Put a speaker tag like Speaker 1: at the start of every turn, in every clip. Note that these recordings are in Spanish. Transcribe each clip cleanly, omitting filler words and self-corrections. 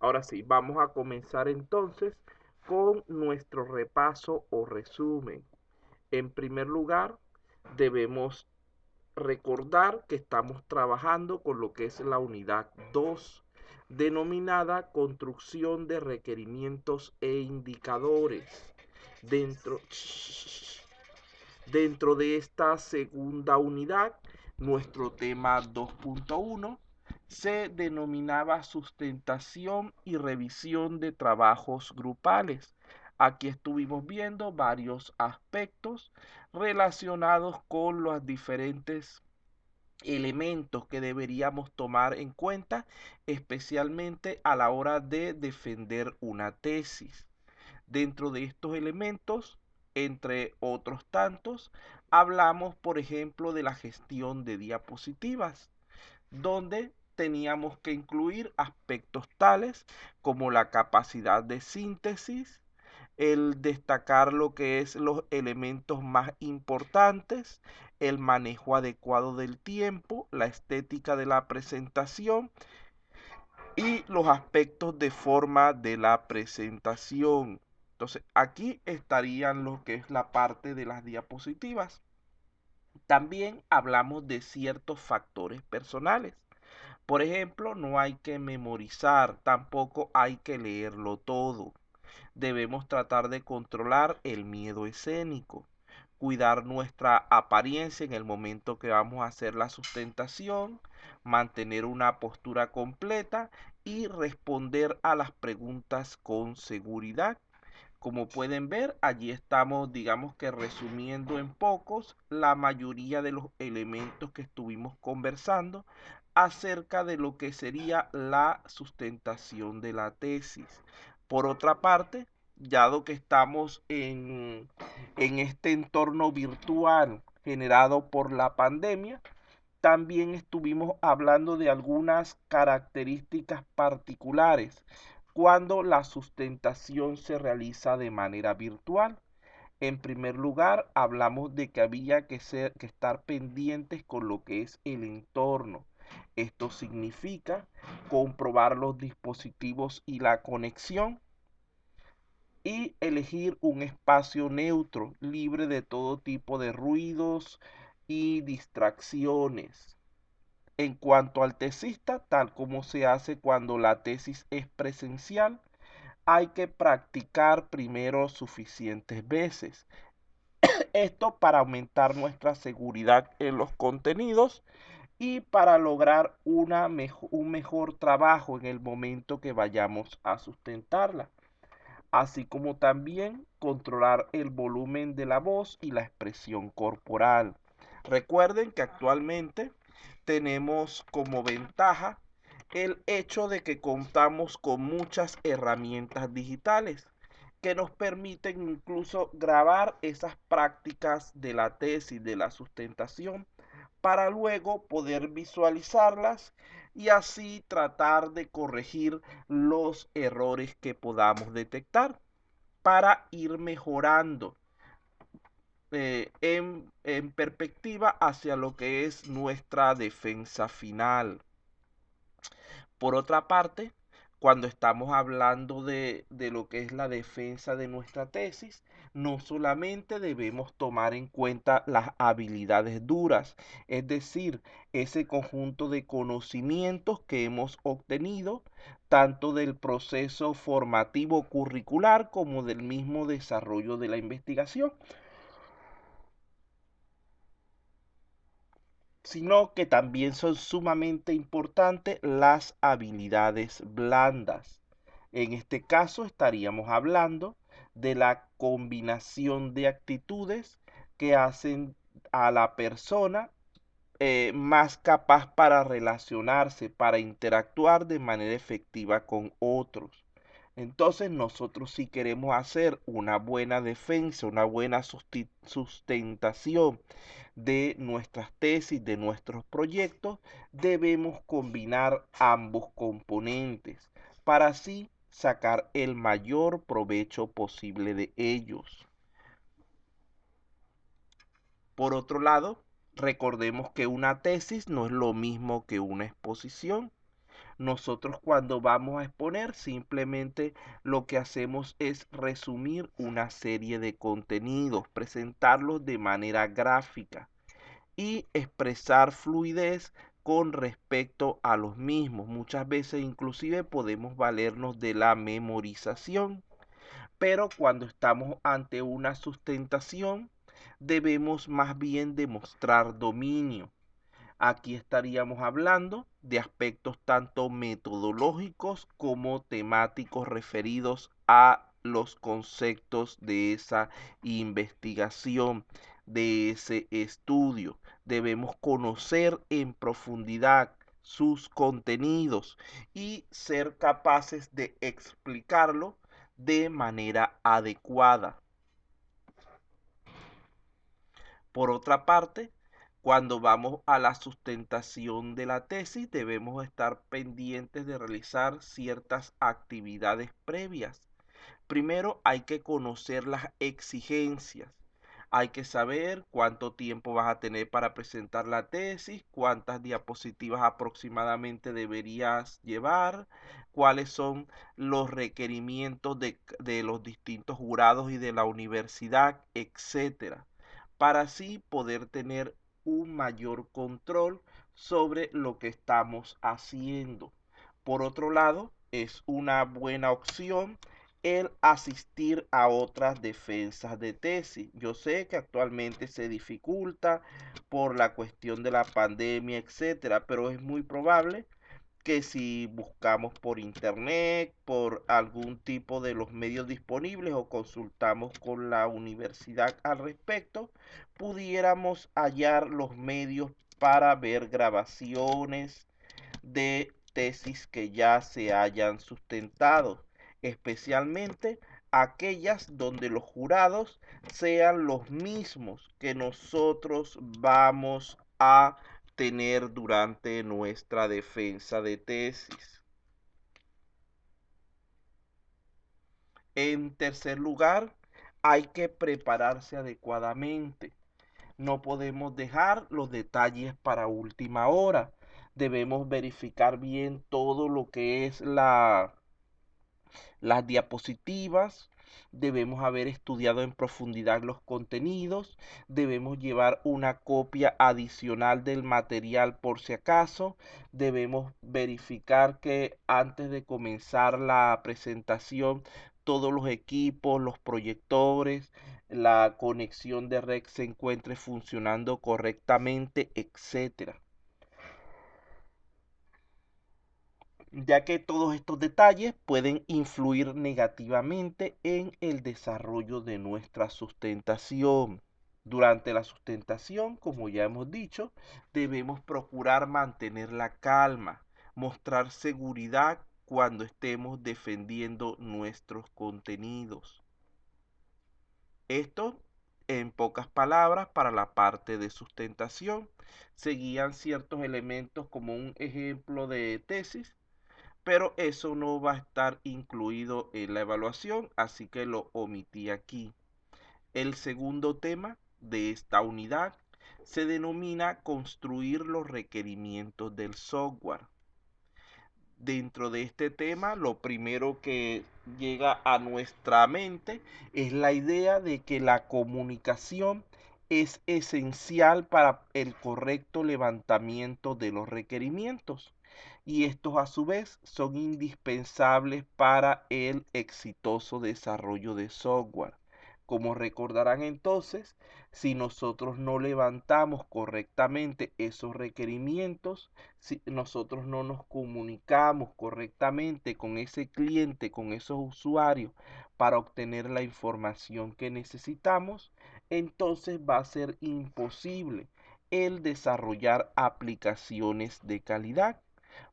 Speaker 1: Ahora sí, vamos a comenzar entonces con nuestro repaso o resumen. En primer lugar, debemos recordar que estamos trabajando con lo que es la unidad 2, denominada construcción de requerimientos e indicadores. Dentro, dentro de esta segunda unidad, nuestro tema 2.1 se denominaba sustentación y revisión de trabajos grupales. Aquí estuvimos viendo varios aspectos relacionados con los diferentes elementos que deberíamos tomar en cuenta, especialmente a la hora de defender una tesis. Dentro de estos elementos, entre otros tantos, hablamos, por ejemplo, de la gestión de diapositivas, donde teníamos que incluir aspectos tales como la capacidad de síntesis, el destacar lo que es los elementos más importantes, el manejo adecuado del tiempo, la estética de la presentación y los aspectos de forma de la presentación. Entonces, aquí estarían lo que es la parte de las diapositivas. También hablamos de ciertos factores personales. Por ejemplo, no hay que memorizar, tampoco hay que leerlo todo. Debemos tratar de controlar el miedo escénico, cuidar nuestra apariencia en el momento que vamos a hacer la sustentación, mantener una postura completa y responder a las preguntas con seguridad. Como pueden ver, allí estamos, digamos que resumiendo en pocos la mayoría de los elementos que estuvimos conversando acerca de lo que sería la sustentación de la tesis. Por otra parte, dado que estamos en este entorno virtual generado por la pandemia, también estuvimos hablando de algunas características particulares cuando la sustentación se realiza de manera virtual. En primer lugar, hablamos de que había que estar pendientes con lo que es el entorno. Esto significa comprobar los dispositivos y la conexión y elegir un espacio neutro, libre de todo tipo de ruidos y distracciones. En cuanto al tesista, tal como se hace cuando la tesis es presencial, hay que practicar primero suficientes veces. Esto para aumentar nuestra seguridad en los contenidos y para lograr un mejor trabajo en el momento que vayamos a sustentarla, así como también controlar el volumen de la voz y la expresión corporal. Recuerden que actualmente tenemos como ventaja el hecho de que contamos con muchas herramientas digitales que nos permiten incluso grabar esas prácticas de la tesis, de la sustentación, para luego poder visualizarlas y así tratar de corregir los errores que podamos detectar para ir mejorando en perspectiva hacia lo que es nuestra defensa final. Por otra parte, cuando estamos hablando de lo que es la defensa de nuestra tesis, no solamente debemos tomar en cuenta las habilidades duras, es decir, ese conjunto de conocimientos que hemos obtenido, tanto del proceso formativo curricular como del mismo desarrollo de la investigación, sino que también son sumamente importantes las habilidades blandas. En este caso estaríamos hablando de la combinación de actitudes que hacen a la persona más capaz para relacionarse, para interactuar de manera efectiva con otros. Entonces nosotros si queremos hacer una buena defensa, una buena sustentación de nuestras tesis, de nuestros proyectos, debemos combinar ambos componentes para así sacar el mayor provecho posible de ellos. Por otro lado, recordemos que una tesis no es lo mismo que una exposición. Nosotros cuando vamos a exponer simplemente lo que hacemos es resumir una serie de contenidos, presentarlos de manera gráfica y expresar fluidez con respecto a los mismos. Muchas veces inclusive podemos valernos de la memorización, pero cuando estamos ante una sustentación debemos más bien demostrar dominio. Aquí estaríamos hablando de aspectos tanto metodológicos como temáticos referidos a los conceptos de esa investigación, de ese estudio. Debemos conocer en profundidad sus contenidos y ser capaces de explicarlo de manera adecuada. Por otra parte, cuando vamos a la sustentación de la tesis, debemos estar pendientes de realizar ciertas actividades previas. Primero hay que conocer las exigencias. Hay que saber cuánto tiempo vas a tener para presentar la tesis, cuántas diapositivas aproximadamente deberías llevar, cuáles son los requerimientos de los distintos jurados y de la universidad, etcétera, para así poder tener un mayor control sobre lo que estamos haciendo. Por otro lado, es una buena opción el asistir a otras defensas de tesis. Yo sé que actualmente se dificulta por la cuestión de la pandemia, etcétera, pero es muy probable que si buscamos por internet, por algún tipo de los medios disponibles o consultamos con la universidad al respecto, pudiéramos hallar los medios para ver grabaciones de tesis que ya se hayan sustentado, especialmente aquellas donde los jurados sean los mismos que nosotros vamos a tener durante nuestra defensa de tesis. En tercer lugar, hay que prepararse adecuadamente. No podemos dejar los detalles para última hora. Debemos verificar bien todo lo que es las diapositivas, debemos haber estudiado en profundidad los contenidos, debemos llevar una copia adicional del material por si acaso, debemos verificar que antes de comenzar la presentación todos los equipos, los proyectores, la conexión de red se encuentre funcionando correctamente, etcétera. Ya que todos estos detalles pueden influir negativamente en el desarrollo de nuestra sustentación. Durante la sustentación, como ya hemos dicho, debemos procurar mantener la calma, mostrar seguridad cuando estemos defendiendo nuestros contenidos. Esto, en pocas palabras, para la parte de sustentación, seguían ciertos elementos como un ejemplo de tesis, pero eso no va a estar incluido en la evaluación, así que lo omití aquí. El segundo tema de esta unidad se denomina construir los requerimientos del software. Dentro de este tema, lo primero que llega a nuestra mente es la idea de que la comunicación es esencial para el correcto levantamiento de los requerimientos y estos a su vez son indispensables para el exitoso desarrollo de software. Como recordarán entonces, si nosotros no levantamos correctamente esos requerimientos, si nosotros no nos comunicamos correctamente con ese cliente, con esos usuarios para obtener la información que necesitamos, entonces va a ser imposible el desarrollar aplicaciones de calidad,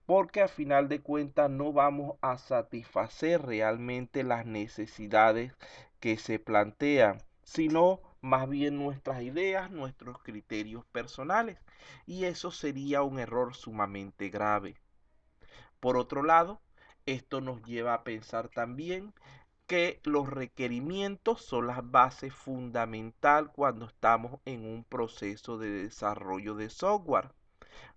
Speaker 1: porque a final de cuentas no vamos a satisfacer realmente las necesidades que se plantean, sino más bien nuestras ideas, nuestros criterios personales, y eso sería un error sumamente grave. Por otro lado, esto nos lleva a pensar también que los requerimientos son las bases fundamental cuando estamos en un proceso de desarrollo de software.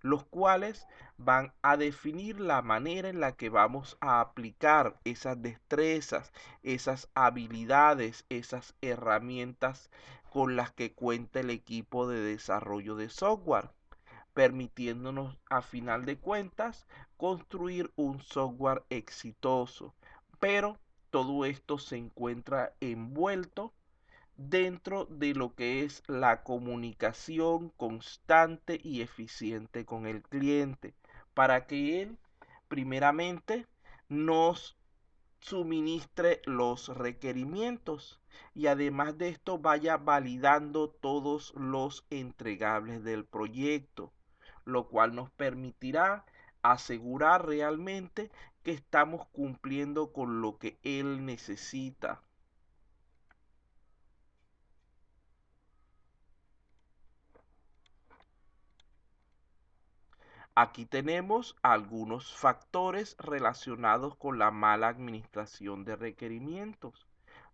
Speaker 1: los cuales van a definir la manera en la que vamos a aplicar esas destrezas, esas habilidades, esas herramientas con las que cuenta el equipo de desarrollo de software, permitiéndonos a final de cuentas construir un software exitoso. Pero todo esto se encuentra envuelto dentro de lo que es la comunicación constante y eficiente con el cliente, para que él primeramente nos suministre los requerimientos y además de esto vaya validando todos los entregables del proyecto, lo cual nos permitirá asegurar realmente que estamos cumpliendo con lo que él necesita. Aquí tenemos algunos factores relacionados con la mala administración de requerimientos.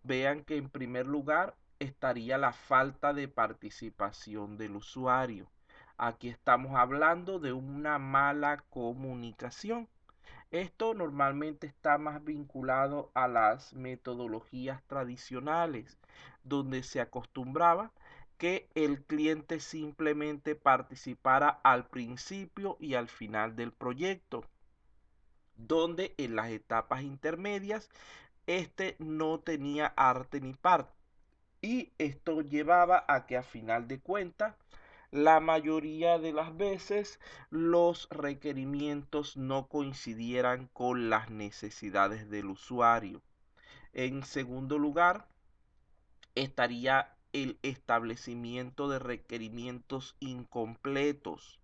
Speaker 1: Vean que en primer lugar estaría la falta de participación del usuario. Aquí estamos hablando de una mala comunicación. Esto normalmente está más vinculado a las metodologías tradicionales, donde se acostumbraba que el cliente simplemente participara al principio y al final del proyecto, donde en las etapas intermedias este no tenía arte ni parte. Y esto llevaba a que a final de cuentas la mayoría de las veces los requerimientos no coincidieran con las necesidades del usuario. En segundo lugar, estaría el establecimiento de requerimientos incompletos,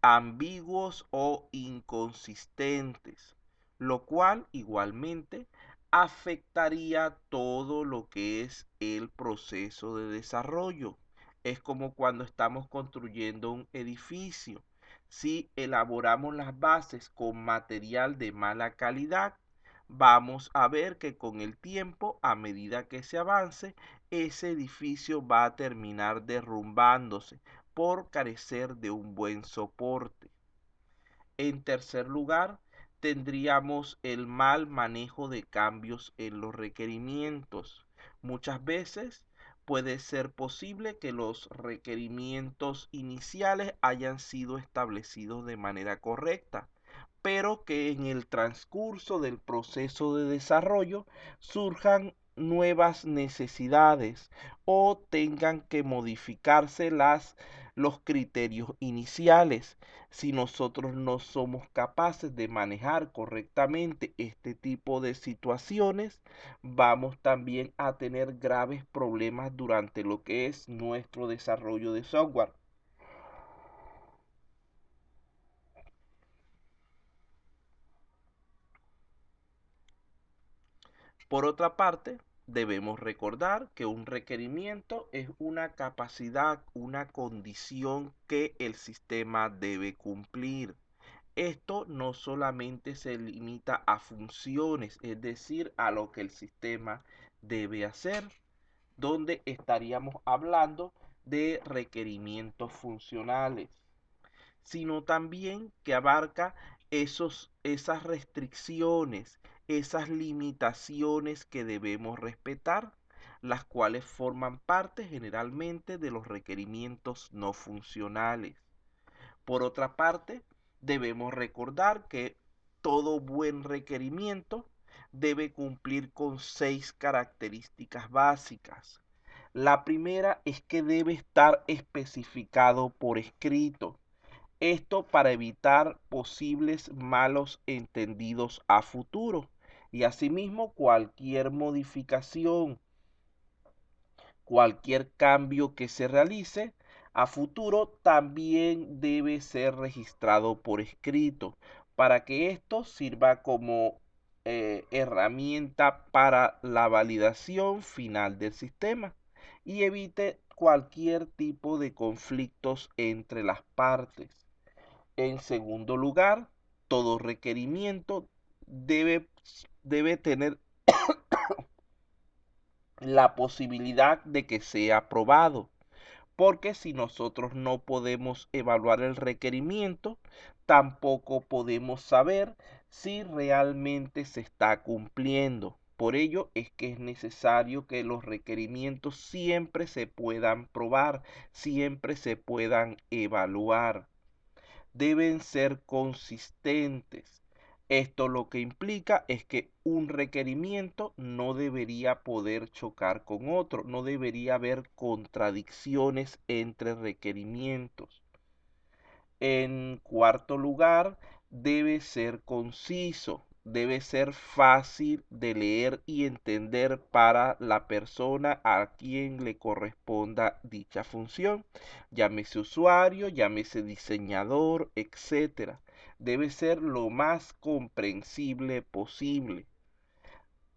Speaker 1: ambiguos o inconsistentes, lo cual igualmente afectaría todo lo que es el proceso de desarrollo. Es como cuando estamos construyendo un edificio. Si elaboramos las bases con material de mala calidad, vamos a ver que con el tiempo, a medida que se avance, ese edificio va a terminar derrumbándose por carecer de un buen soporte. En tercer lugar, tendríamos el mal manejo de cambios en los requerimientos. Muchas veces puede ser posible que los requerimientos iniciales hayan sido establecidos de manera correcta, pero que en el transcurso del proceso de desarrollo surjan nuevas necesidades o tengan que modificarse los criterios iniciales. Si nosotros no somos capaces de manejar correctamente este tipo de situaciones, vamos también a tener graves problemas durante lo que es nuestro desarrollo de software. Por otra parte, debemos recordar que un requerimiento es una capacidad, una condición que el sistema debe cumplir. Esto no solamente se limita a funciones, es decir, a lo que el sistema debe hacer, donde estaríamos hablando de requerimientos funcionales, sino también que abarca esas restricciones, esas limitaciones que debemos respetar, las cuales forman parte generalmente de los requerimientos no funcionales. Por otra parte, debemos recordar que todo buen requerimiento debe cumplir con 6 características básicas. La primera es que debe estar especificado por escrito. Esto para evitar posibles malos entendidos a futuro. Y asimismo, cualquier modificación, cualquier cambio que se realice a futuro también debe ser registrado por escrito para que esto sirva como herramienta para la validación final del sistema y evite cualquier tipo de conflictos entre las partes. En segundo lugar, todo requerimiento debe, debe tener la posibilidad de que sea aprobado. porque si nosotros no podemos evaluar el requerimiento, tampoco podemos saber si realmente se está cumpliendo. Por ello es que es necesario que los requerimientos siempre se puedan probar, siempre se puedan evaluar. Deben ser consistentes. Esto lo que implica es que un requerimiento no debería poder chocar con otro, no debería haber contradicciones entre requerimientos. En cuarto lugar, debe ser conciso, debe ser fácil de leer y entender para la persona a quien le corresponda dicha función, llámese usuario, llámese diseñador, etcétera. Debe ser lo más comprensible posible.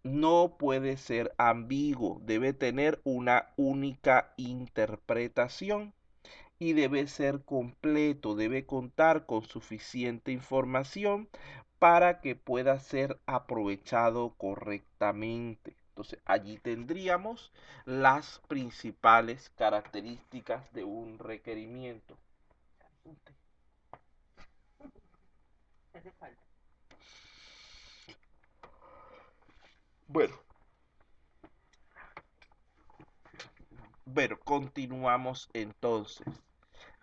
Speaker 1: No puede ser ambiguo, debe tener una única interpretación y debe ser completo, debe contar con suficiente información para que pueda ser aprovechado correctamente. Entonces, allí tendríamos las principales características de un requerimiento. Bueno, continuamos entonces.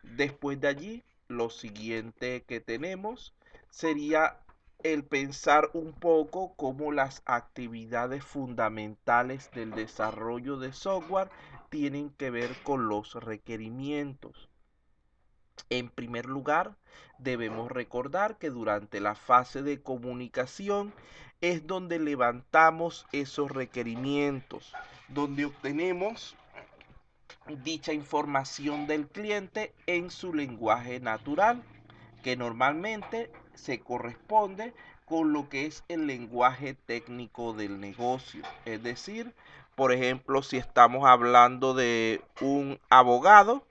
Speaker 1: Después de allí, lo siguiente que tenemos sería el pensar un poco cómo las actividades fundamentales del desarrollo de software tienen que ver con los requerimientos. En primer lugar, debemos recordar que durante la fase de comunicación es donde levantamos esos requerimientos, donde obtenemos dicha información del cliente en su lenguaje natural, que normalmente se corresponde con lo que es el lenguaje técnico del negocio. Es decir, por ejemplo, si estamos hablando de un abogado,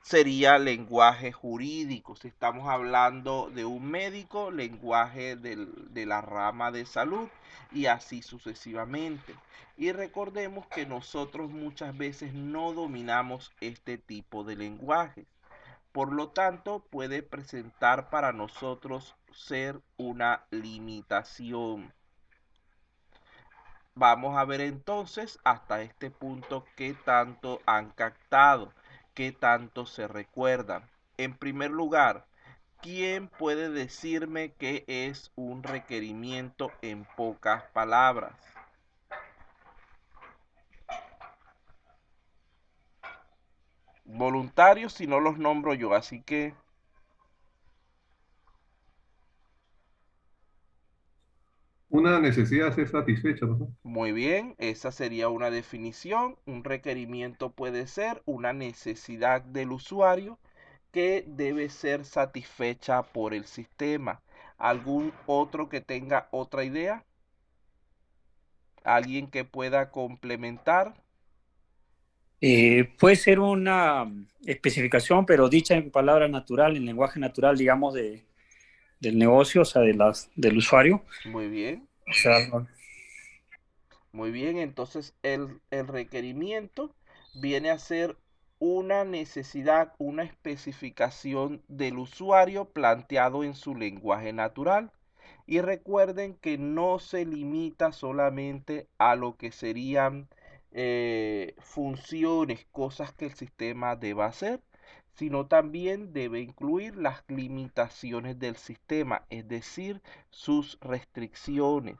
Speaker 1: sería lenguaje jurídico. Si estamos hablando de un médico, lenguaje de la rama de salud y así sucesivamente. Y recordemos que nosotros muchas veces no dominamos este tipo de lenguajes. Por lo tanto, puede presentar para nosotros ser una limitación. Vamos a ver entonces hasta este punto qué tanto han captado, qué tanto se recuerdan. En primer lugar, ¿quién puede decirme qué es un requerimiento en pocas palabras? Voluntarios si no los nombro yo, así que
Speaker 2: Una necesidad a ser satisfecha, ¿no?
Speaker 1: muy bien, esa sería una definición. Un requerimiento puede ser una necesidad del usuario que debe ser satisfecha por el sistema. ¿Algún otro que tenga otra idea? ¿Alguien que pueda complementar?
Speaker 3: Puede ser una especificación, pero dicha en palabra natural, en lenguaje natural, digamos, del negocio, o sea, del usuario.
Speaker 1: Muy bien,
Speaker 3: O sea,
Speaker 1: muy bien. Entonces el requerimiento viene a ser una necesidad, una especificación del usuario planteado en su lenguaje natural. Y recuerden que no se limita solamente a lo que serían funciones, cosas que el sistema deba hacer, sino también debe incluir las limitaciones del sistema, es decir, sus restricciones.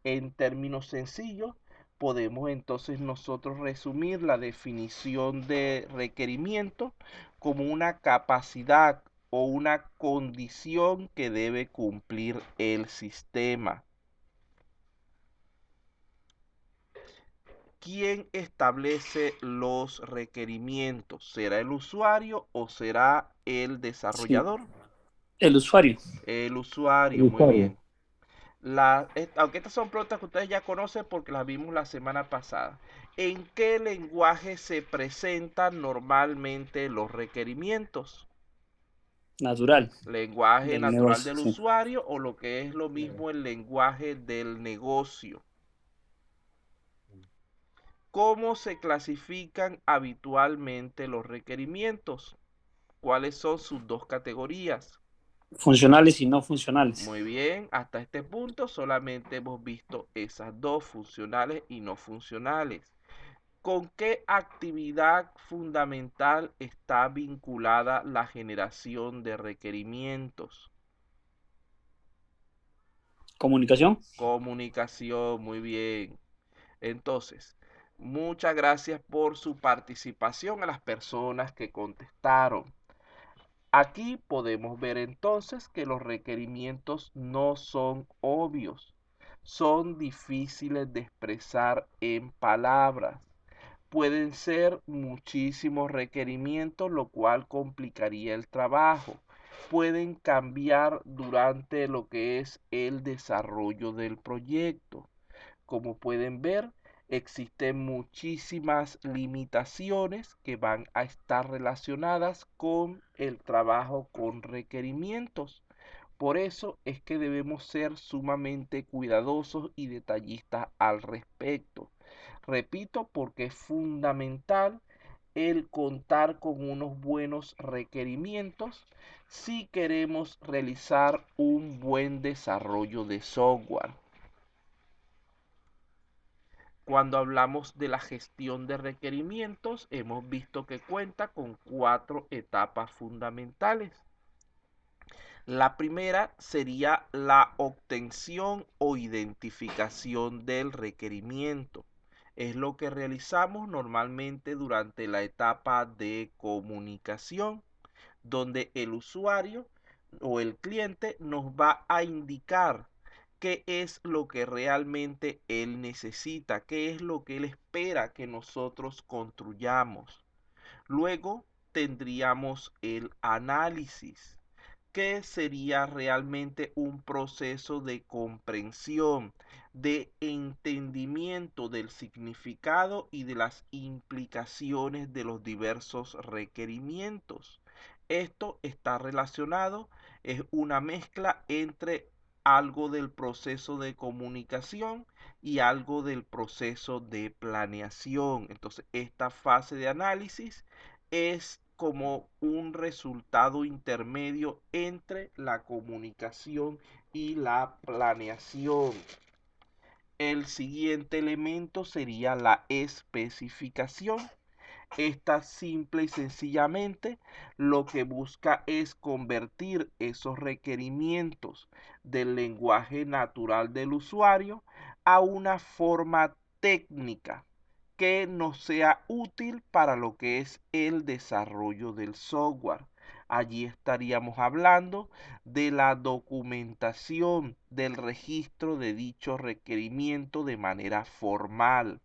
Speaker 1: En términos sencillos, podemos entonces nosotros resumir la definición de requerimiento como una capacidad o una condición que debe cumplir el sistema. ¿Quién establece los requerimientos? ¿Será el usuario o será el
Speaker 3: sí,
Speaker 1: desarrollador?
Speaker 3: el usuario.
Speaker 1: El
Speaker 2: El
Speaker 1: usuario, muy
Speaker 2: usuario.
Speaker 1: bien. Aunque estas son preguntas que ustedes ya conocen porque las vimos la semana pasada. ¿En qué lenguaje se presentan normalmente los requerimientos?
Speaker 3: Natural
Speaker 1: ¿Lenguaje
Speaker 3: del
Speaker 1: natural
Speaker 3: negocio,
Speaker 1: del
Speaker 3: sí.
Speaker 1: usuario o lo que es lo mismo el lenguaje del negocio? ¿Cómo se clasifican habitualmente los requerimientos? ¿Cuáles son sus dos categorías?
Speaker 3: Funcionales y no funcionales.
Speaker 1: Muy bien, hasta este punto solamente hemos visto esas dos, funcionales y no funcionales. ¿Con qué actividad fundamental está vinculada la generación de requerimientos?
Speaker 3: Comunicación.
Speaker 1: Comunicación, muy bien. Entonces, muchas gracias por su participación a las personas que contestaron. Aquí podemos ver entonces que los requerimientos no son obvios, son difíciles de expresar en palabras. Pueden ser muchísimos requerimientos, lo cual complicaría el trabajo. Pueden cambiar durante lo que es el desarrollo del proyecto. Como pueden ver, existen muchísimas limitaciones que van a estar relacionadas con el trabajo con requerimientos. Por eso es que debemos ser sumamente cuidadosos y detallistas al respecto. Repito, porque es fundamental el contar con unos buenos requerimientos si queremos realizar un buen desarrollo de software. Cuando hablamos de la gestión de requerimientos, hemos visto que cuenta con 4 etapas fundamentales. La primera sería la obtención o identificación del requerimiento. Es lo que realizamos normalmente durante la etapa de comunicación, donde el usuario o el cliente nos va a indicar qué es lo que realmente él necesita, qué es lo que él espera que nosotros construyamos. Luego tendríamos el análisis, que sería realmente un proceso de comprensión, de entendimiento del significado y de las implicaciones de los diversos requerimientos. Esto está relacionado, es una mezcla entre algo del proceso de comunicación y algo del proceso de planeación. Entonces, esta fase de análisis es como un resultado intermedio entre la comunicación y la planeación. El siguiente elemento sería la especificación. Esta simple y sencillamente lo que busca es convertir esos requerimientos del lenguaje natural del usuario a una forma técnica que nos sea útil para lo que es el desarrollo del software. Allí estaríamos hablando de la documentación del registro de dicho requerimiento de manera formal.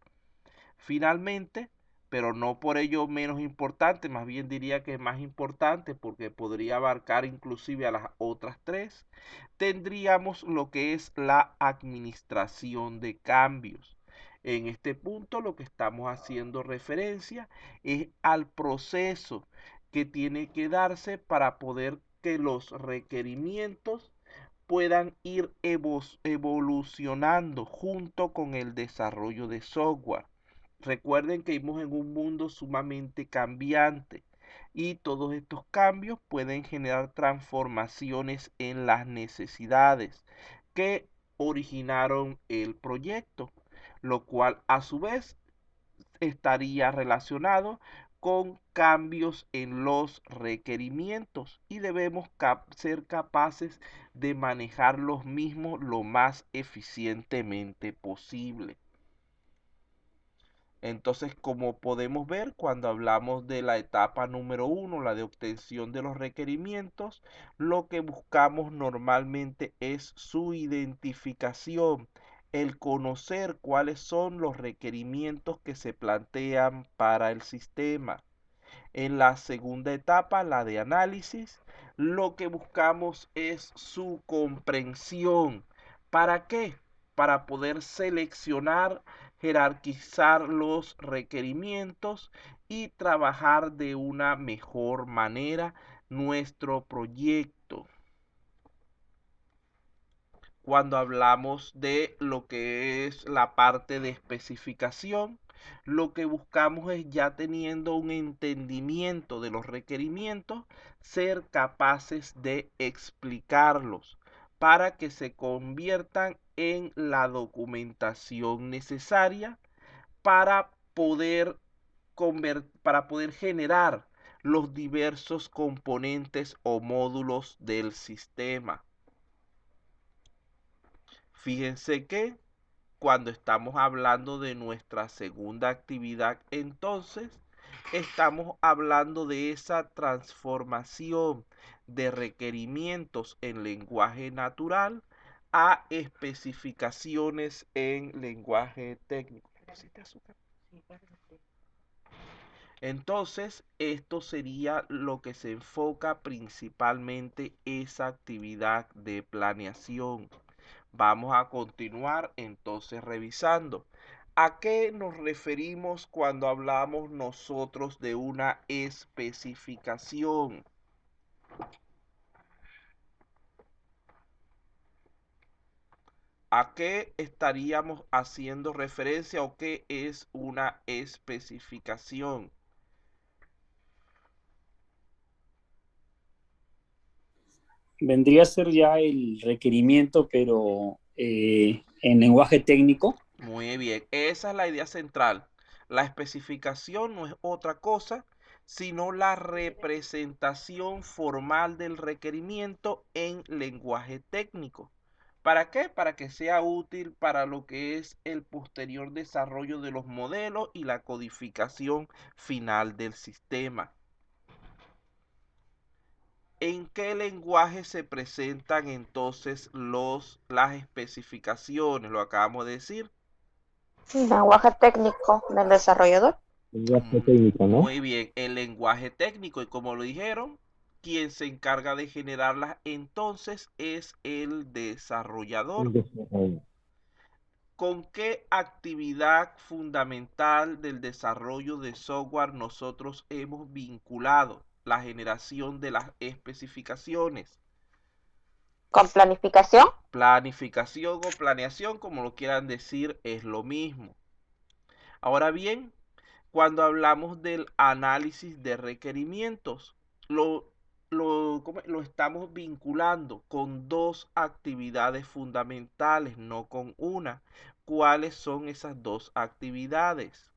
Speaker 1: Finalmente, pero no por ello menos importante, más bien diría que es más importante porque podría abarcar inclusive a las otras tres, tendríamos lo que es la administración de cambios. En este punto lo que estamos haciendo referencia es al proceso que tiene que darse para poder que los requerimientos puedan ir evolucionando junto con el desarrollo de software. Recuerden que vivimos en un mundo sumamente cambiante y todos estos cambios pueden generar transformaciones en las necesidades que originaron el proyecto, lo cual a su vez estaría relacionado con cambios en los requerimientos y debemos ser capaces de manejar los mismos lo más eficientemente posible. Entonces, como podemos ver, cuando hablamos de la etapa número 1, la de obtención de los requerimientos, lo que buscamos normalmente es su identificación, el conocer cuáles son los requerimientos que se plantean para el sistema. En la segunda etapa, la de análisis, lo que buscamos es su comprensión. ¿Para qué? Para poder seleccionar, jerarquizar los requerimientos y trabajar de una mejor manera nuestro proyecto. Cuando hablamos de lo que es la parte de especificación, Lo que buscamos es, ya teniendo un entendimiento de los requerimientos, ser capaces de explicarlos para que se conviertan en la documentación necesaria para poder generar los diversos componentes o módulos del sistema. Fíjense que cuando estamos hablando de nuestra segunda actividad, entonces estamos hablando de esa transformación de requerimientos en lenguaje natural a especificaciones en lenguaje técnico. Entonces, esto sería lo que se enfoca principalmente esa actividad de planeación. Vamos a continuar entonces revisando. ¿A qué nos referimos cuando hablamos nosotros de una especificación? ¿A qué estaríamos haciendo referencia o qué es una especificación?
Speaker 3: Vendría a ser ya el requerimiento, pero en lenguaje técnico.
Speaker 1: Muy bien, esa es la idea central. La especificación no es otra cosa sino la representación formal del requerimiento en lenguaje técnico. ¿Para qué? Para que sea útil para lo que es el posterior desarrollo de los modelos y la codificación final del sistema. ¿En qué lenguaje se presentan entonces las especificaciones? Lo acabamos de decir.
Speaker 4: Lenguaje técnico del desarrollador.
Speaker 3: Lenguaje técnico, ¿no?
Speaker 1: Muy bien, el lenguaje técnico, y como lo dijeron, quien se encarga de generarlas entonces es el desarrollador. ¿Con qué actividad fundamental del desarrollo de software nosotros hemos vinculado la generación de las especificaciones?
Speaker 4: Con planificación.
Speaker 1: Planificación o planeación, como lo quieran decir, es lo mismo. Ahora bien, cuando hablamos del análisis de requerimientos, lo estamos vinculando con dos actividades fundamentales, no con una. ¿Cuáles son esas dos actividades?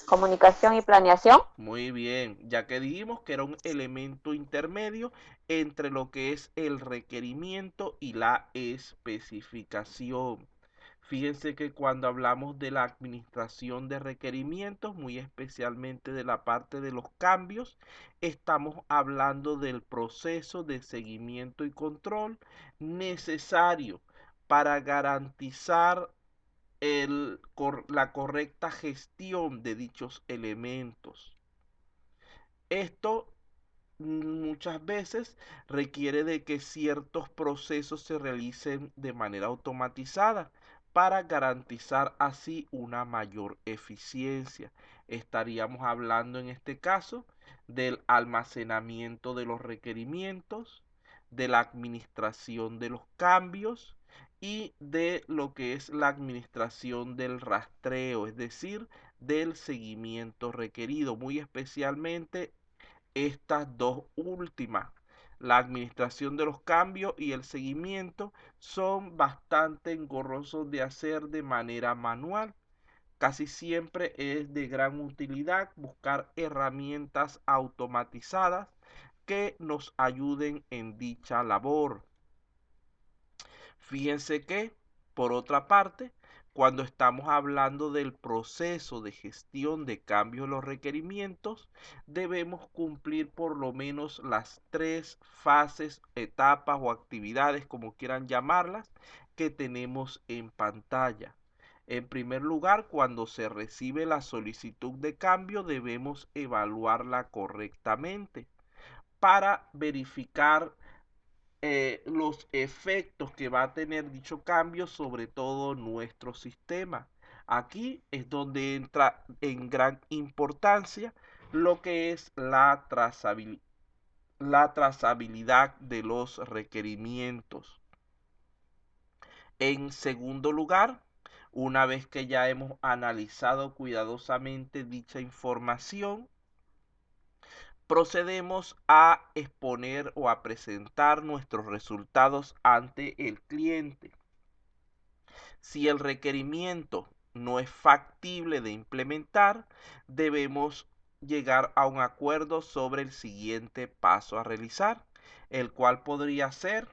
Speaker 4: Comunicación y planeación.
Speaker 1: Muy bien, ya que dijimos que era un elemento intermedio entre lo que es el requerimiento y la especificación. Fíjense que cuando hablamos de la administración de requerimientos, muy especialmente de la parte de los cambios, estamos hablando del proceso de seguimiento y control necesario para garantizar la correcta gestión de dichos elementos. Esto muchas veces requiere de que ciertos procesos se realicen de manera automatizada para garantizar así una mayor eficiencia. Estaríamos hablando en este caso del almacenamiento de los requerimientos, de la administración de los cambios y de lo que es la administración del rastreo, es decir, del seguimiento requerido, muy especialmente estas dos últimas. La administración de los cambios y el seguimiento son bastante engorrosos de hacer de manera manual. Casi siempre es de gran utilidad buscar herramientas automatizadas que nos ayuden en dicha labor. Fíjense que, por otra parte, cuando estamos hablando del proceso de gestión de cambios en los requerimientos, debemos cumplir por lo menos las tres fases, etapas o actividades, como quieran llamarlas, que tenemos en pantalla. En primer lugar, cuando se recibe la solicitud de cambio, debemos evaluarla correctamente para verificar los efectos que va a tener dicho cambio sobre todo nuestro sistema. Aquí es donde entra en gran importancia lo que es la trazabilidad de los requerimientos. En segundo lugar, Una vez que ya hemos analizado cuidadosamente dicha información, procedemos a exponer o a presentar nuestros resultados ante el cliente. Si el requerimiento no es factible de implementar, debemos llegar a un acuerdo sobre el siguiente paso a realizar, el cual podría ser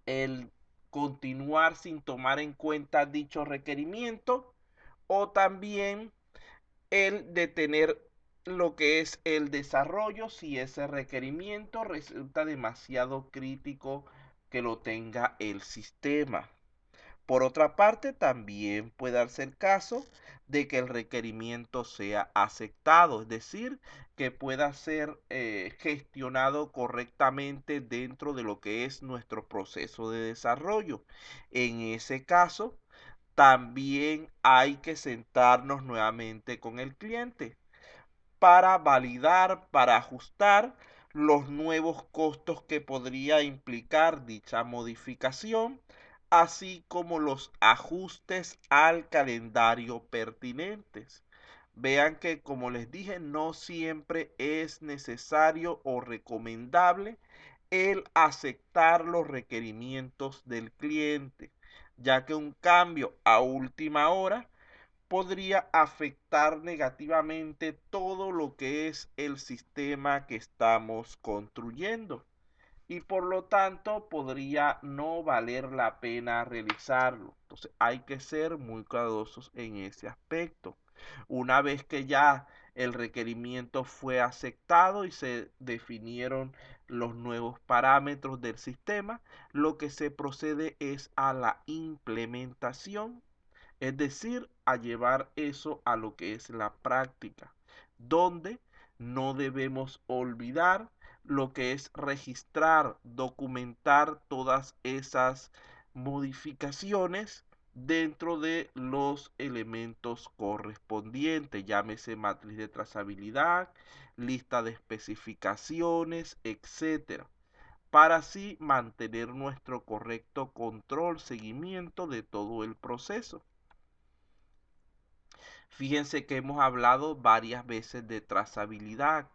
Speaker 1: el continuar sin tomar en cuenta dicho requerimiento o también el detener lo que es el desarrollo si ese requerimiento resulta demasiado crítico que lo tenga el sistema. Por otra parte, también puede darse el caso de que el requerimiento sea aceptado, es decir, que pueda ser gestionado correctamente dentro de lo que es nuestro proceso de desarrollo. En ese caso, también hay que sentarnos nuevamente con el cliente para validar, para ajustar los nuevos costos que podría implicar dicha modificación, así como los ajustes al calendario pertinentes. Vean que, como les dije, no siempre es necesario o recomendable el aceptar los requerimientos del cliente, ya que un cambio a última hora podría afectar negativamente todo lo que es el sistema que estamos construyendo y por lo tanto podría no valer la pena realizarlo. Entonces hay que ser muy cuidadosos en ese aspecto. Una vez que ya el requerimiento fue aceptado y se definieron los nuevos parámetros del sistema, lo que se procede es a la implementación, es decir, a llevar eso a lo que es la práctica, donde no debemos olvidar lo que es registrar, documentar todas esas modificaciones dentro de los elementos correspondientes, llámese matriz de trazabilidad, lista de especificaciones, etcétera, para así mantener nuestro correcto control, seguimiento de todo el proceso. Fíjense que hemos hablado varias veces de trazabilidad.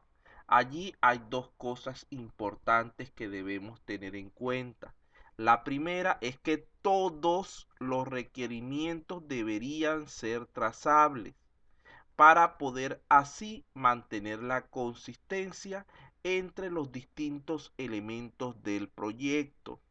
Speaker 1: Allí hay dos cosas importantes que debemos tener en cuenta. La primera es que todos los requerimientos deberían ser trazables para poder así mantener la consistencia entre los distintos elementos del proyecto.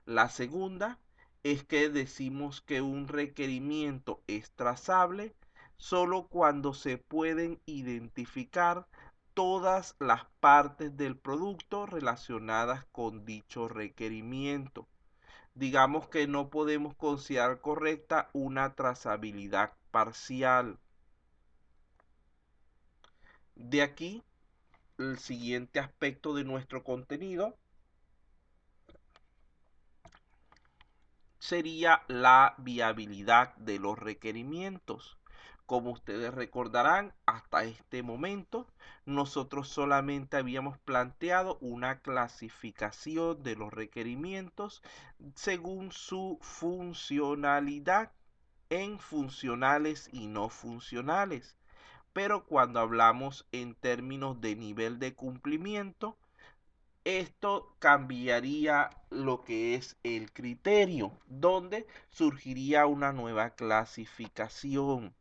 Speaker 1: La segunda es que decimos que un requerimiento es trazable solo cuando se pueden identificar todas las partes del producto relacionadas con dicho requerimiento. Digamos que no podemos considerar correcta una trazabilidad parcial. De aquí, el siguiente aspecto de nuestro contenido sería la viabilidad de los requerimientos. Como ustedes recordarán, hasta este momento nosotros solamente habíamos planteado una clasificación de los requerimientos según su funcionalidad en funcionales y no funcionales. Pero cuando hablamos en términos de nivel de cumplimiento, esto cambiaría lo que es el criterio, donde surgiría una nueva clasificación.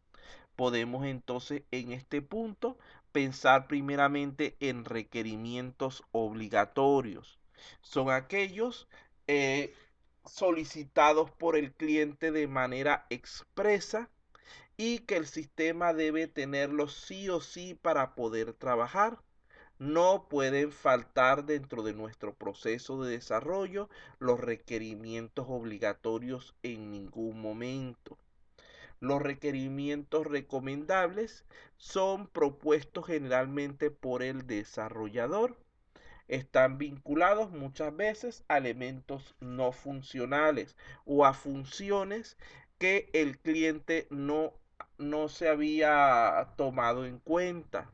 Speaker 1: Podemos entonces en este punto pensar primeramente en requerimientos obligatorios. Son aquellos solicitados por el cliente de manera expresa y que el sistema debe tenerlos sí o sí para poder trabajar. No pueden faltar dentro de nuestro proceso de desarrollo los requerimientos obligatorios en ningún momento. Los requerimientos recomendables son propuestos generalmente por el desarrollador. Están vinculados muchas veces a elementos no funcionales o a funciones que el cliente no se había tomado en cuenta,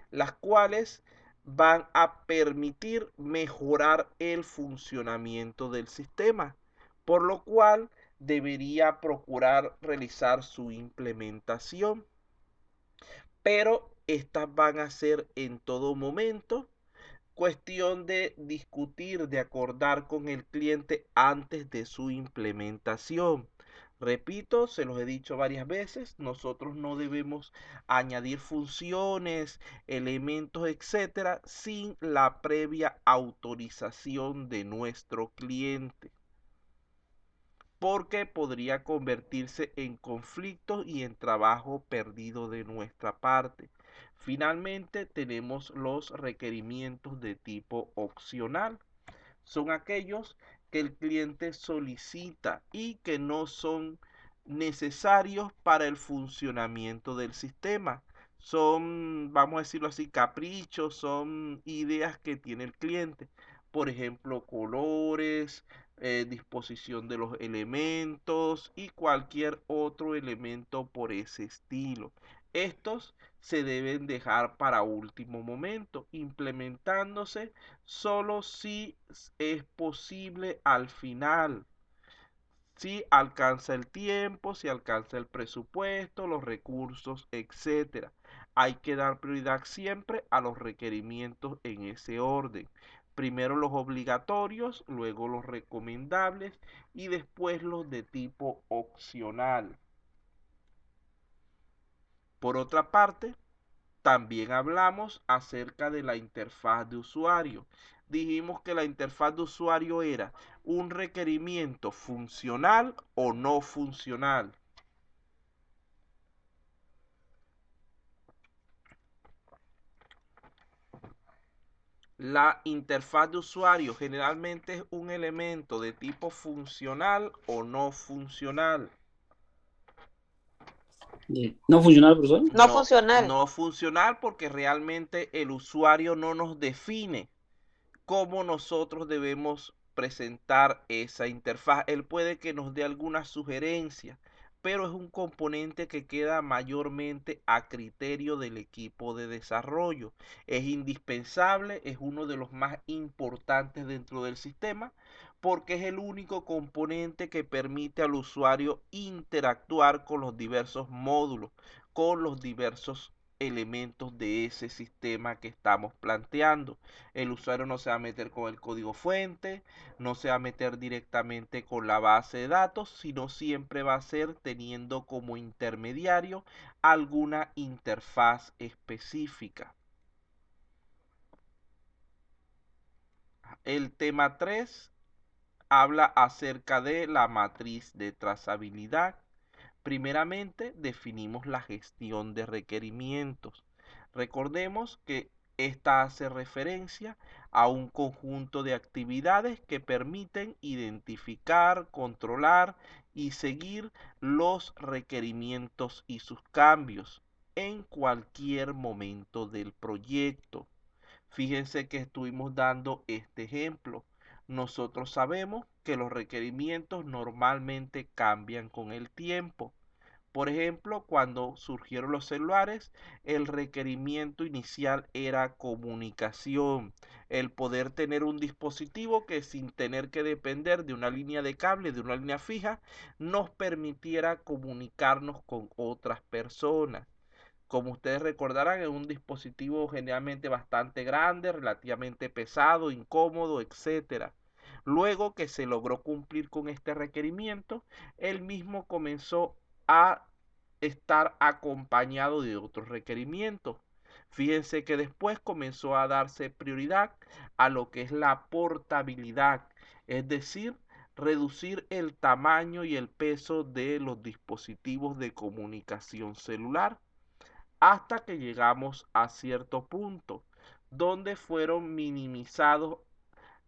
Speaker 1: las cuales van a permitir mejorar el funcionamiento del sistema, por lo cual debería procurar realizar su implementación, pero estas van a ser en todo momento cuestión de discutir, de acordar con el cliente antes de su implementación. Repito, se los he dicho varias veces, nosotros no debemos añadir funciones, elementos, etcétera, sin la previa autorización de nuestro cliente, porque podría convertirse en conflicto y en trabajo perdido de nuestra parte. Finalmente, tenemos los requerimientos de tipo opcional. Son aquellos que el cliente solicita y que no son necesarios para el funcionamiento del sistema. Son, vamos a decirlo así, caprichos, son ideas que tiene el cliente. Por ejemplo, colores, disposición de los elementos y cualquier otro elemento por ese estilo. Estos se deben dejar para último momento, implementándose solo si es posible al final, si alcanza el tiempo, si alcanza el presupuesto, los recursos, etcétera. Hay que dar prioridad siempre a los requerimientos en ese orden. Primero los obligatorios, luego los recomendables y después los de tipo opcional. Por otra parte, también hablamos acerca de la interfaz de usuario. Dijimos que la interfaz de usuario era un requerimiento funcional o no funcional. La interfaz de usuario generalmente es un elemento de tipo funcional o no funcional.
Speaker 3: ¿No funcional, profesor?
Speaker 4: No funcional.
Speaker 1: No funcional porque realmente el usuario no nos define cómo nosotros debemos presentar esa interfaz. Él puede que nos dé alguna sugerencia, pero es un componente que queda mayormente a criterio del equipo de desarrollo. Es indispensable, es uno de los más importantes dentro del sistema, porque es el único componente que permite al usuario interactuar con los diversos módulos, con los diversos elementos de ese sistema que estamos planteando. El usuario no se va a meter con el código fuente, no se va a meter directamente con la base de datos, sino siempre va a ser teniendo como intermediario alguna interfaz específica. El tema 3 habla acerca de la matriz de trazabilidad. Primeramente, definimos la gestión de requerimientos. Recordemos que esta hace referencia a un conjunto de actividades que permiten identificar, controlar y seguir los requerimientos y sus cambios en cualquier momento del proyecto. Fíjense que estuvimos dando este ejemplo. Nosotros sabemos que los requerimientos normalmente cambian con el tiempo. Por ejemplo, cuando surgieron los celulares, el requerimiento inicial era comunicación, el poder tener un dispositivo que sin tener que depender de una línea de cable, de una línea fija, nos permitiera comunicarnos con otras personas. Como ustedes recordarán, es un dispositivo generalmente bastante grande, relativamente pesado, incómodo, etc. Luego que se logró cumplir con este requerimiento, el mismo comenzó a estar acompañado de otros requerimientos. Fíjense que después comenzó a darse prioridad a lo que es la portabilidad, es decir, reducir el tamaño y el peso de los dispositivos de comunicación celular, hasta que llegamos a cierto punto donde fueron minimizados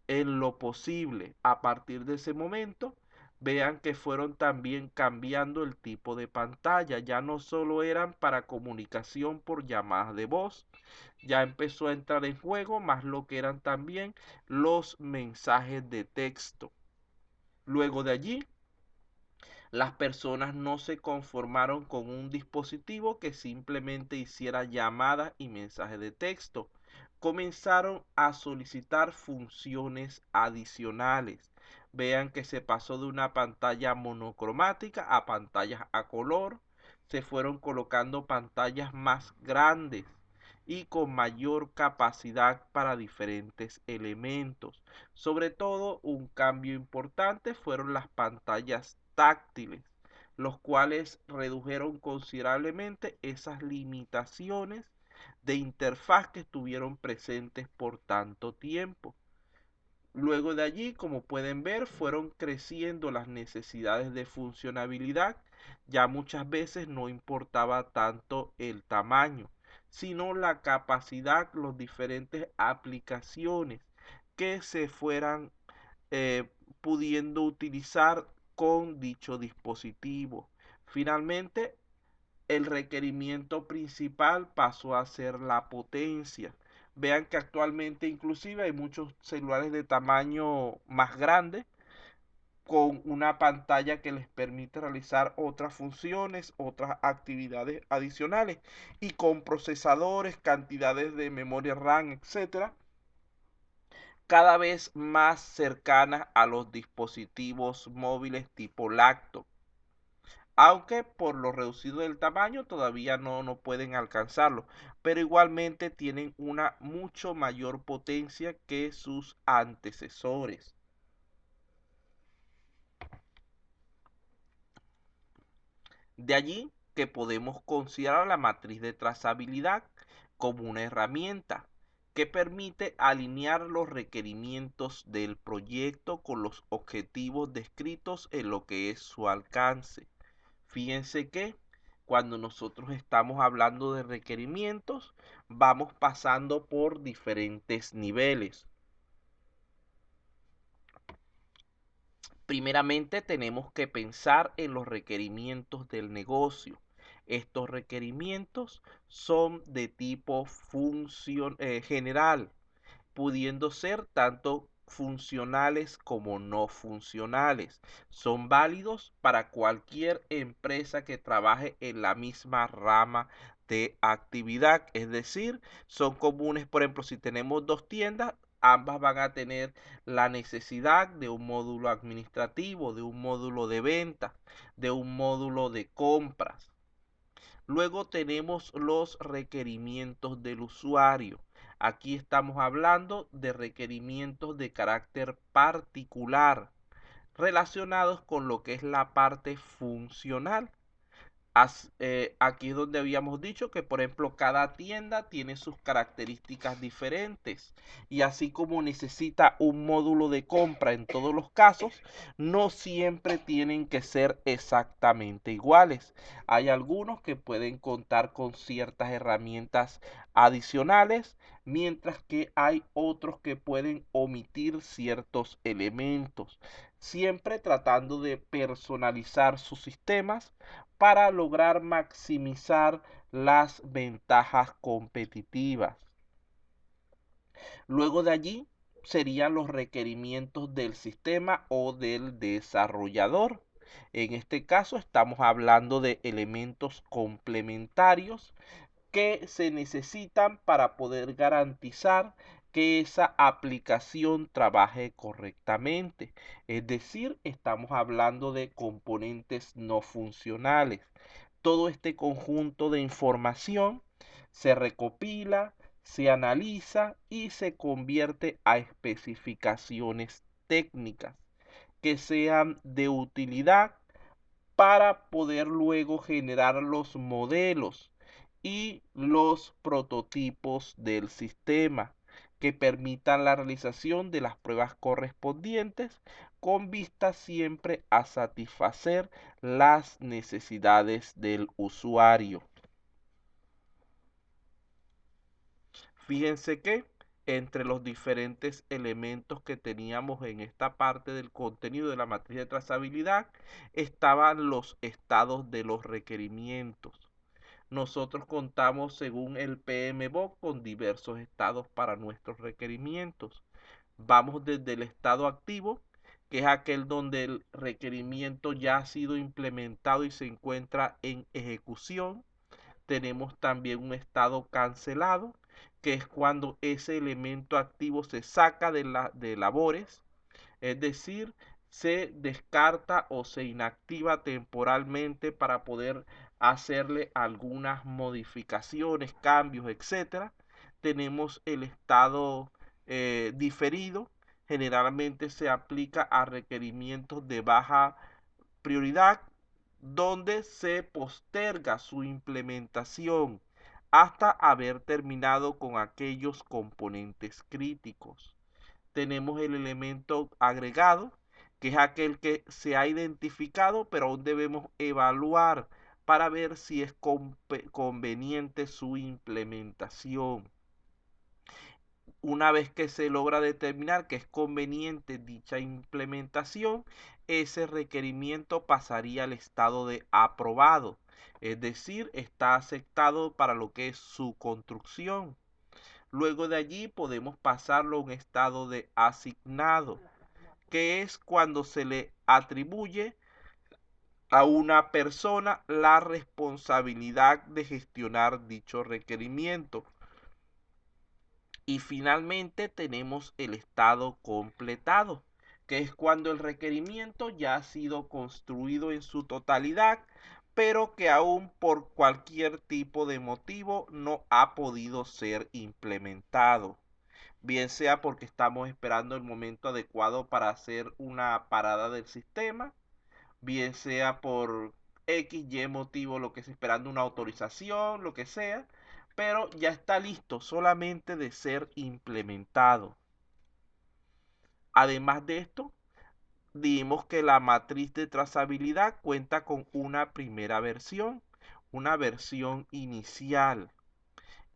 Speaker 1: en lo posible. A partir de ese momento, vean que fueron también cambiando el tipo de pantalla. Ya no solo eran para comunicación por llamadas de voz, ya empezó a entrar en juego más lo que eran también los mensajes de texto. Luego de allí, las personas no se conformaron con un dispositivo que simplemente hiciera llamadas y mensajes de texto. Comenzaron a solicitar funciones adicionales. Vean que se pasó de una pantalla monocromática a pantallas a color. Se fueron colocando pantallas más grandes y con mayor capacidad para diferentes elementos. Sobre todo, un cambio importante fueron las pantallas táctiles, los cuales redujeron considerablemente esas limitaciones de interfaz que estuvieron presentes por tanto tiempo. Luego de allí, como pueden ver, fueron creciendo las necesidades de funcionalidad. Ya muchas veces no importaba tanto el tamaño, sino la capacidad, las diferentes aplicaciones que se fueran pudiendo utilizar con dicho dispositivo. Finalmente, el requerimiento principal pasó a ser la potencia. Vean que actualmente inclusive hay muchos celulares de tamaño más grande con una pantalla que les permite realizar otras funciones, otras actividades adicionales y con procesadores, cantidades de memoria RAM, etcétera, cada vez más cercanas a los dispositivos móviles tipo laptop, aunque por lo reducido del tamaño todavía no pueden alcanzarlo, pero igualmente tienen una mucho mayor potencia que sus antecesores. De allí que podemos considerar la matriz de trazabilidad como una herramienta que permite alinear los requerimientos del proyecto con los objetivos descritos en lo que es su alcance. Fíjense que cuando nosotros estamos hablando de requerimientos, vamos pasando por diferentes niveles. Primeramente tenemos que pensar en los requerimientos del negocio. Estos requerimientos son de tipo general, pudiendo ser tanto funcionales como no funcionales. Son válidos para cualquier empresa que trabaje en la misma rama de actividad, es decir, son comunes. Por ejemplo, si tenemos dos tiendas, ambas van a tener la necesidad de un módulo administrativo, de un módulo de ventas, de un módulo de compras. Luego tenemos los requerimientos del usuario. Aquí estamos hablando de requerimientos de carácter particular relacionados con lo que es la parte funcional. Aquí es donde habíamos dicho que, por ejemplo, cada tienda tiene sus características diferentes y así como necesita un módulo de compra en todos los casos, no siempre tienen que ser exactamente iguales. Hay algunos que pueden contar con ciertas herramientas adicionales, mientras que hay otros que pueden omitir ciertos elementos, siempre tratando de personalizar sus sistemas para lograr maximizar las ventajas competitivas. Luego de allí serían los requerimientos del sistema o del desarrollador. En este caso estamos hablando de elementos complementarios que se necesitan para poder garantizar que esa aplicación trabaje correctamente. Es decir, estamos hablando de componentes no funcionales. Todo este conjunto de información se recopila, se analiza y se convierte a especificaciones técnicas que sean de utilidad para poder luego generar los modelos y los prototipos del sistema que permitan la realización de las pruebas correspondientes con vista siempre a satisfacer las necesidades del usuario. Fíjense que entre los diferentes elementos que teníamos en esta parte del contenido de la matriz de trazabilidad estaban los estados de los requerimientos. Nosotros contamos, según el PMBOK, con diversos estados para nuestros requerimientos. Vamos desde el estado activo, que es aquel donde el requerimiento ya ha sido implementado y se encuentra en ejecución. Tenemos también un estado cancelado, que es cuando ese elemento activo se saca de labores es decir, se descarta o se inactiva temporalmente para poder hacerle algunas modificaciones, cambios, etcétera. Tenemos el estado diferido, generalmente se aplica a requerimientos de baja prioridad, donde se posterga su implementación hasta haber terminado con aquellos componentes críticos. Tenemos el elemento agregado, que es aquel que se ha identificado, pero aún debemos evaluar para ver si es conveniente su implementación. Una vez que se logra determinar que es conveniente dicha implementación, ese requerimiento pasaría al estado de aprobado, es decir, está aceptado para lo que es su construcción. Luego de allí podemos pasarlo a un estado de asignado, que es cuando se le atribuye a una persona la responsabilidad de gestionar dicho requerimiento. Y finalmente tenemos el estado completado, que es cuando el requerimiento ya ha sido construido en su totalidad, pero que aún por cualquier tipo de motivo no ha podido ser implementado. Bien sea porque estamos esperando el momento adecuado para hacer una parada del sistema, bien sea por X, Y motivo, lo que es esperando una autorización, lo que sea, pero ya está listo solamente de ser implementado. Además de esto, dijimos que la matriz de trazabilidad cuenta con una primera versión, una versión inicial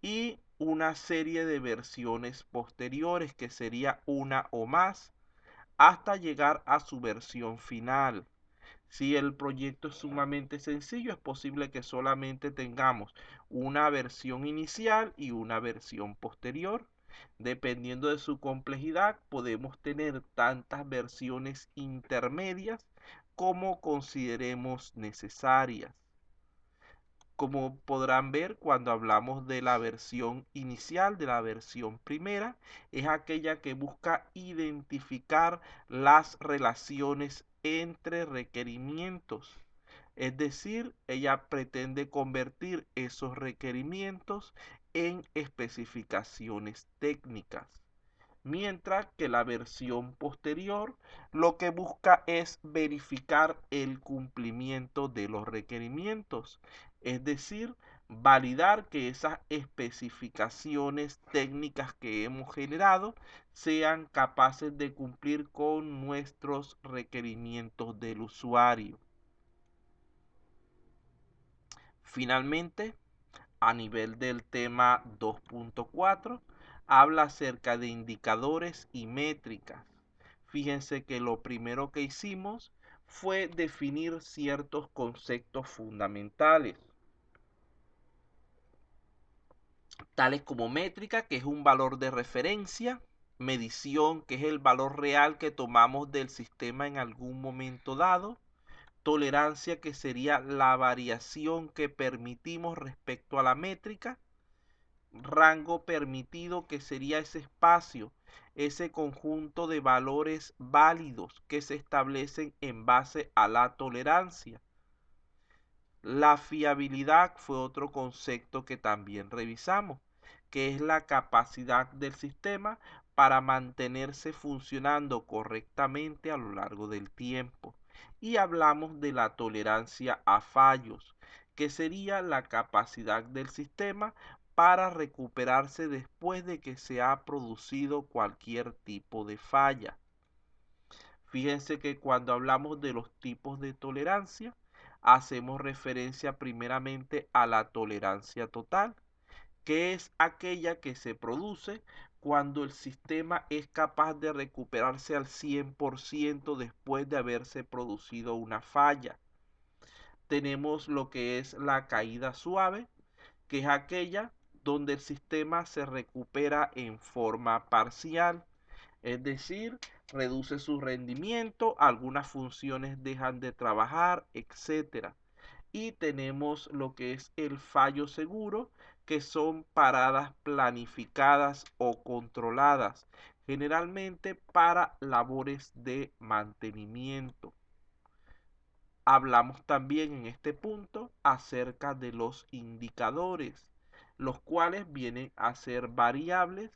Speaker 1: y una serie de versiones posteriores, que sería una o más, hasta llegar a su versión final. Si el proyecto es sumamente sencillo, es posible que solamente tengamos una versión inicial y una versión posterior. Dependiendo de su complejidad, podemos tener tantas versiones intermedias como consideremos necesarias. Como podrán ver, cuando hablamos de la versión inicial, de la versión primera, es aquella que busca identificar las relaciones entre requerimientos. Es decir, ella pretende convertir esos requerimientos en especificaciones técnicas. Mientras que la versión posterior lo que busca es verificar el cumplimiento de los requerimientos, es decir, validar que esas especificaciones técnicas que hemos generado sean capaces de cumplir con nuestros requerimientos del usuario. Finalmente, a nivel del tema 2.4, habla acerca de indicadores y métricas. Fíjense que lo primero que hicimos fue definir ciertos conceptos fundamentales, tales como métrica, que es un valor de referencia; medición, que es el valor real que tomamos del sistema en algún momento dado; tolerancia, que sería la variación que permitimos respecto a la métrica; rango permitido, que sería ese espacio, ese conjunto de valores válidos que se establecen en base a la tolerancia. La fiabilidad fue otro concepto que también revisamos, que es la capacidad del sistema para mantenerse funcionando correctamente a lo largo del tiempo. Y hablamos de la tolerancia a fallos, que sería la capacidad del sistema para recuperarse después de que se ha producido cualquier tipo de falla. Fíjense que cuando hablamos de los tipos de tolerancia, hacemos referencia primeramente a la tolerancia total, que es aquella que se produce cuando el sistema es capaz de recuperarse al 100% después de haberse producido una falla. Tenemos lo que es la caída suave, que es aquella donde el sistema se recupera en forma parcial, es decir, reduce su rendimiento, algunas funciones dejan de trabajar, etc. Y tenemos lo que es el fallo seguro, que son paradas planificadas o controladas. generalmente para labores de mantenimiento. Hablamos también en este punto acerca de los indicadores, los cuales vienen a ser variables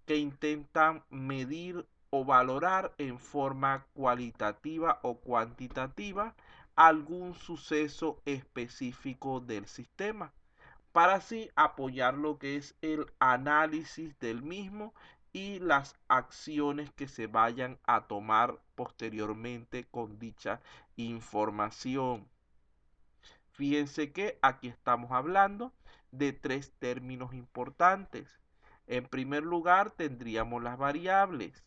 Speaker 1: que intentan medir o valorar en forma cualitativa o cuantitativa algún suceso específico del sistema, para así apoyar lo que es el análisis del mismo y las acciones que se vayan a tomar posteriormente con dicha información. Fíjense que aquí estamos hablando de tres términos importantes. En primer lugar, tendríamos las variables,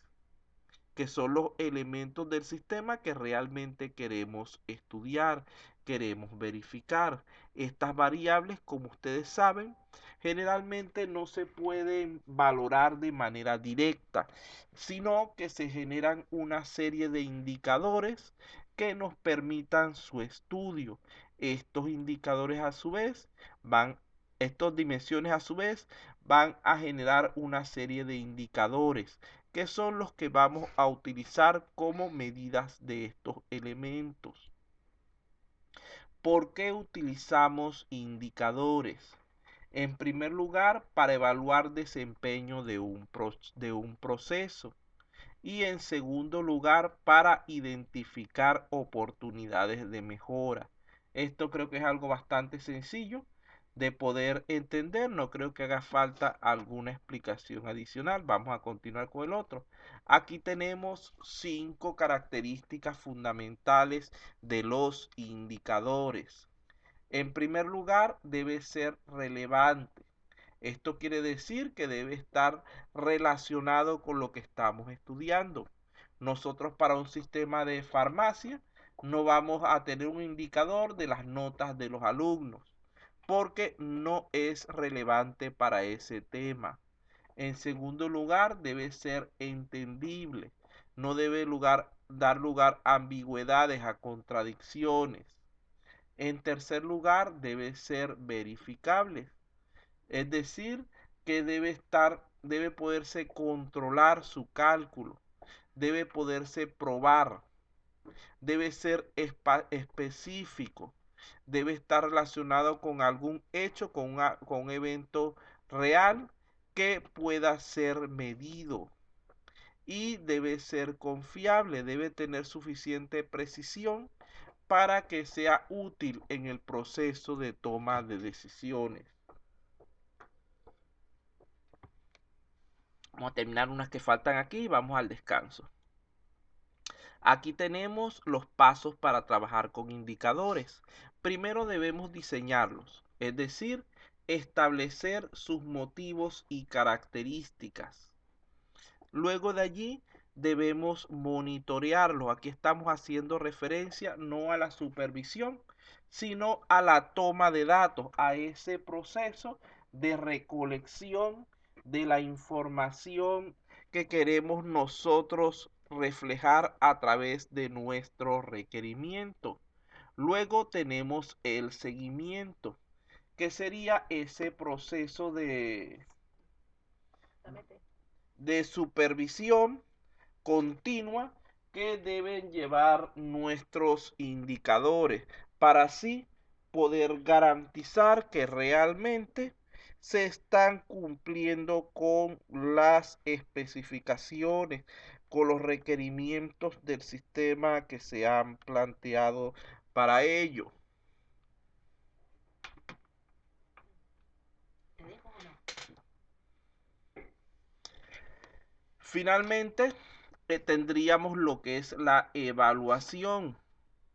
Speaker 1: que son los elementos del sistema que realmente queremos estudiar, queremos verificar. Estas variables, como ustedes saben, generalmente no se pueden valorar de manera directa, sino que se generan una serie de indicadores que nos permitan su estudio. Estos indicadores a su vez estas dimensiones a su vez van a generar una serie de indicadores que son los que vamos a utilizar como medidas de estos elementos. ¿Por qué utilizamos indicadores? En primer lugar, para evaluar desempeño de un proceso. Y en segundo lugar, para identificar oportunidades de mejora. Esto creo que es algo bastante sencillo de poder entender. No creo que haga falta alguna explicación adicional. Vamos a continuar con el otro. Aquí tenemos 5 características fundamentales de los indicadores. En primer lugar, debe ser relevante. Esto quiere decir que debe estar relacionado con lo que estamos estudiando. Nosotros para un sistema de farmacia no vamos a tener un indicador de las notas de los alumnos, porque no es relevante para ese tema. En segundo lugar, debe ser entendible. No debe dar lugar a ambigüedades, a contradicciones. En tercer lugar, debe ser verificable. Es decir, que debe poderse controlar su cálculo, debe poderse probar, debe ser específico, debe estar relacionado con algún hecho, con un evento real que pueda ser medido, y debe ser confiable, debe tener suficiente precisión para que sea útil en el proceso de toma de decisiones. Vamos a terminar unas que faltan aquí y vamos al descanso. Aquí tenemos los pasos para trabajar con indicadores. Primero debemos diseñarlos, es decir, establecer sus motivos y características. Luego de allí debemos monitorearlos. Aquí estamos haciendo referencia no a la supervisión, sino a la toma de datos, a ese proceso de recolección de la información que queremos nosotros reflejar a través de nuestro requerimiento. Luego tenemos el seguimiento, que sería ese proceso de supervisión continua que deben llevar nuestros indicadores para así poder garantizar que realmente se están cumpliendo con las especificaciones, con los requerimientos del sistema que se han planteado para ello. Finalmente, tendríamos lo que es la evaluación.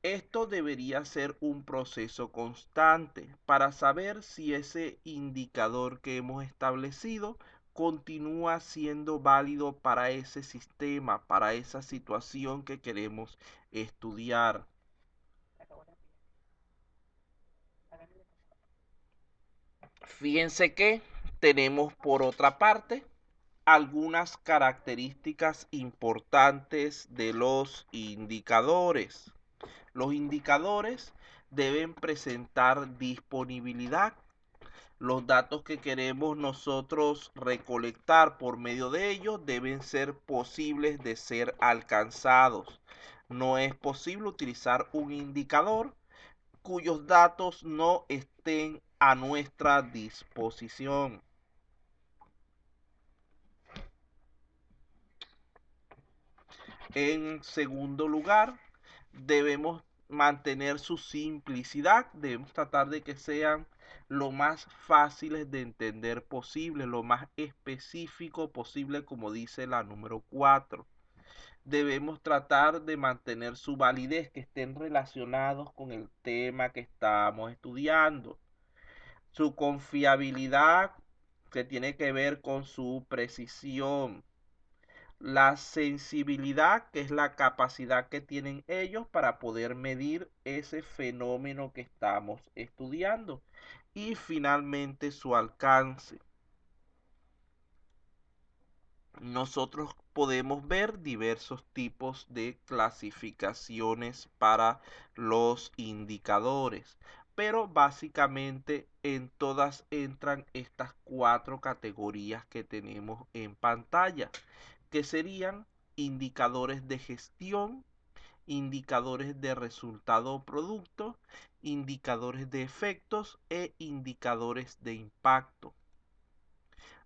Speaker 1: Esto debería ser un proceso constante para saber si ese indicador que hemos establecido continúa siendo válido para ese sistema, para esa situación que queremos estudiar. Fíjense que tenemos por otra parte algunas características importantes de los indicadores. Los indicadores deben presentar disponibilidad. Los datos que queremos nosotros recolectar por medio de ellos deben ser posibles de ser alcanzados. No es posible utilizar un indicador cuyos datos no estén a nuestra disposición. En segundo lugar, debemos mantener su simplicidad, debemos tratar de que sean lo más fáciles de entender posible, lo más específico posible, como dice la número 4. Debemos tratar de mantener su validez, que estén relacionados con el tema que estamos estudiando. Su confiabilidad, que tiene que ver con su precisión. La sensibilidad, que es la capacidad que tienen ellos para poder medir ese fenómeno que estamos estudiando. Y finalmente su alcance. Nosotros podemos ver diversos tipos de clasificaciones para los indicadores, pero básicamente en todas entran estas 4 categorías que tenemos en pantalla, que serían indicadores de gestión, indicadores de resultado o producto, indicadores de efectos e indicadores de impacto.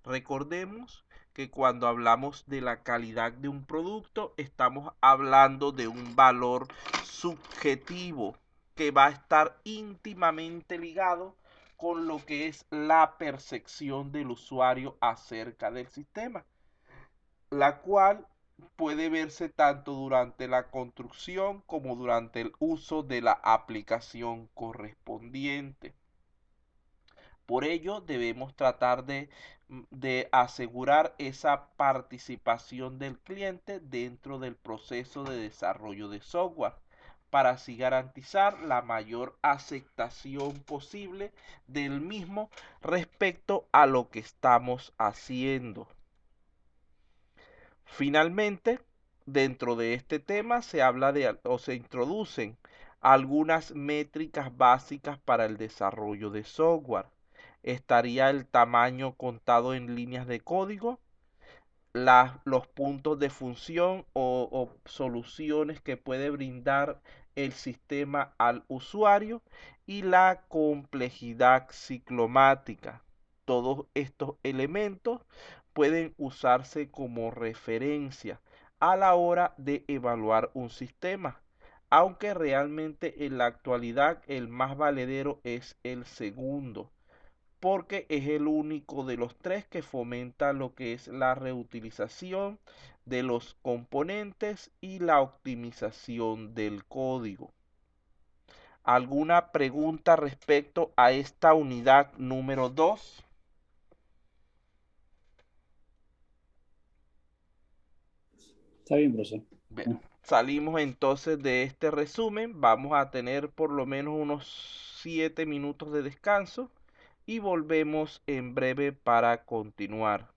Speaker 1: Recordemos que cuando hablamos de la calidad de un producto, estamos hablando de un valor subjetivo que va a estar íntimamente ligado con lo que es la percepción del usuario acerca del sistema, la cual puede verse tanto durante la construcción como durante el uso de la aplicación correspondiente. Por ello, debemos tratar de asegurar esa participación del cliente dentro del proceso de desarrollo de software para así garantizar la mayor aceptación posible del mismo respecto a lo que estamos haciendo. Finalmente, dentro de este tema se habla de o se introducen algunas métricas básicas para el desarrollo de software. Estaría el tamaño contado en líneas de código, los puntos de función o soluciones que puede brindar el sistema al usuario y la complejidad ciclomática. Todos estos elementos pueden usarse como referencia a la hora de evaluar un sistema, aunque realmente en la actualidad el más valedero es el segundo, porque es el único de los tres que fomenta lo que es la reutilización de los componentes y la optimización del código. ¿Alguna pregunta respecto a esta unidad número 2?
Speaker 3: Está bien, profesor.
Speaker 1: Bueno, salimos entonces de este resumen. Vamos a tener por lo menos unos 7 minutos de descanso y volvemos en breve para continuar.